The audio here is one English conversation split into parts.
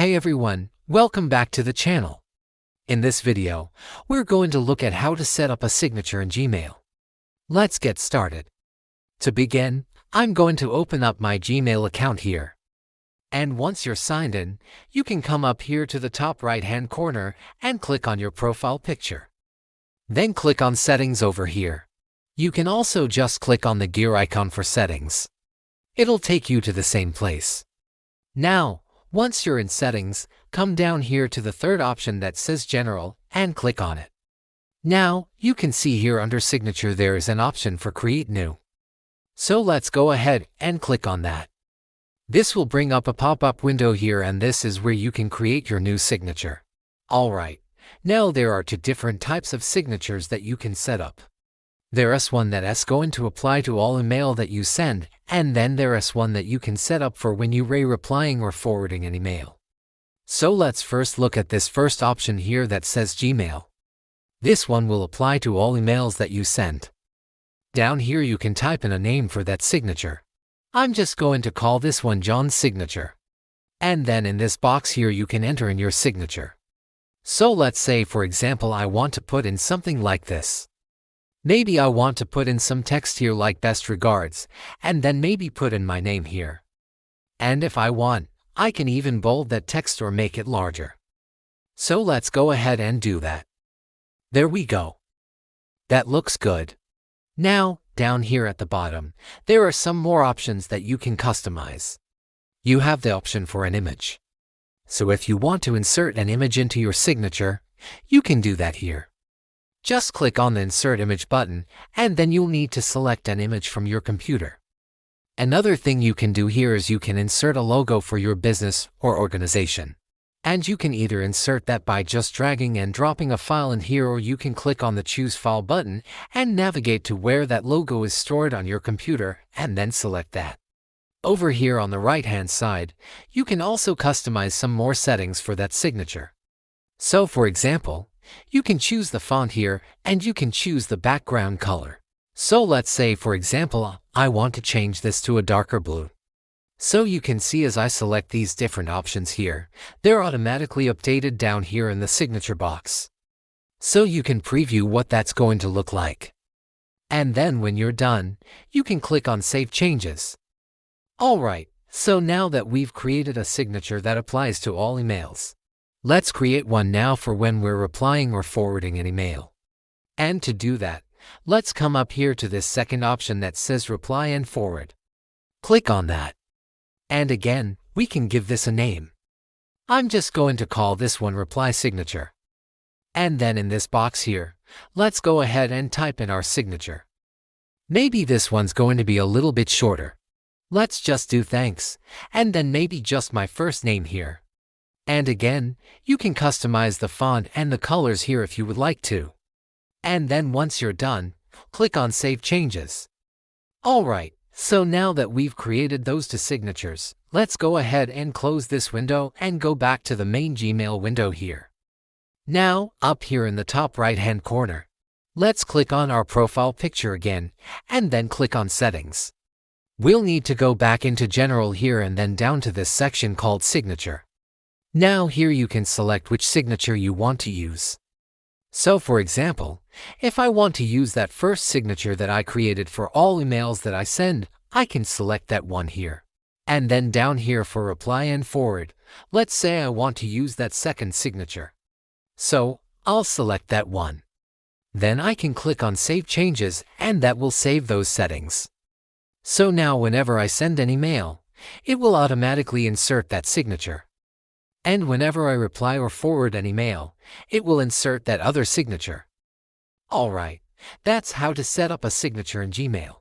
Hey everyone, welcome back to the channel. In this video, we're going to look at how to set up a signature in Gmail. Let's get started. To begin, I'm going to open up my Gmail account here. And once you're signed in, you can come up here to the top right-hand corner and click on your profile picture. Then click on Settings over here. You can also just click on the gear icon for settings. It'll take you to the same place. Now, once you're in Settings, come down here to the third option that says General and click on it. Now, you can see here under Signature there is an option for Create New. So let's go ahead and click on that. This will bring up a pop-up window here, and this is where you can create your new signature. Alright, now there are two different types of signatures that you can set up. There is one that is going to apply to all email that you send, and then there is one that you can set up for when you are replying or forwarding an email. So let's first look at this first option here that says Gmail. This one will apply to all emails that you send. Down here you can type in a name for that signature. I'm just going to call this one John's signature. And then in this box here you can enter in your signature. So let's say for example I want to put in something like this. Maybe I want to put in some text here like best regards, and then maybe put in my name here. And if I want, I can even bold that text or make it larger. So let's go ahead and do that. There we go. That looks good. Now, down here at the bottom, there are some more options that you can customize. You have the option for an image. So if you want to insert an image into your signature, you can do that here. Just click on the Insert Image button, and then you'll need to select an image from your computer. Another thing you can do here is you can insert a logo for your business or organization. And you can either insert that by just dragging and dropping a file in here, or you can click on the Choose File button and navigate to where that logo is stored on your computer and then select that. Over here on the right-hand side, you can also customize some more settings for that signature. So for example, you can choose the font here, and you can choose the background color. So let's say for example, I want to change this to a darker blue. So you can see as I select these different options here, they're automatically updated down here in the signature box. So you can preview what that's going to look like. And then when you're done, you can click on Save Changes. Alright, so now that we've created a signature that applies to all emails, let's create one now for when we're replying or forwarding an email. And to do that, let's come up here to this second option that says Reply and Forward. Click on that. And again, we can give this a name. I'm just going to call this one Reply Signature. And then in this box here, let's go ahead and type in our signature. Maybe this one's going to be a little bit shorter. Let's just do thanks, and then maybe just my first name here. And again, you can customize the font and the colors here if you would like to. And then once you're done, click on Save Changes. Alright, so now that we've created those two signatures, let's go ahead and close this window and go back to the main Gmail window here. Now, up here in the top right-hand corner, let's click on our profile picture again, and then click on Settings. We'll need to go back into General here and then down to this section called Signature. Now here you can select which signature you want to use. So for example, if I want to use that first signature that I created for all emails that I send, I can select that one here. And then down here for Reply and Forward, let's say I want to use that second signature. So I'll select that one. Then I can click on Save Changes, and that will save those settings. So now whenever I send an email, it will automatically insert that signature. And whenever I reply or forward an email, it will insert that other signature. Alright, that's how to set up a signature in Gmail.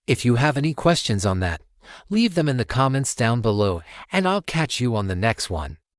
If you have any questions on that, leave them in the comments down below, and I'll catch you on the next one.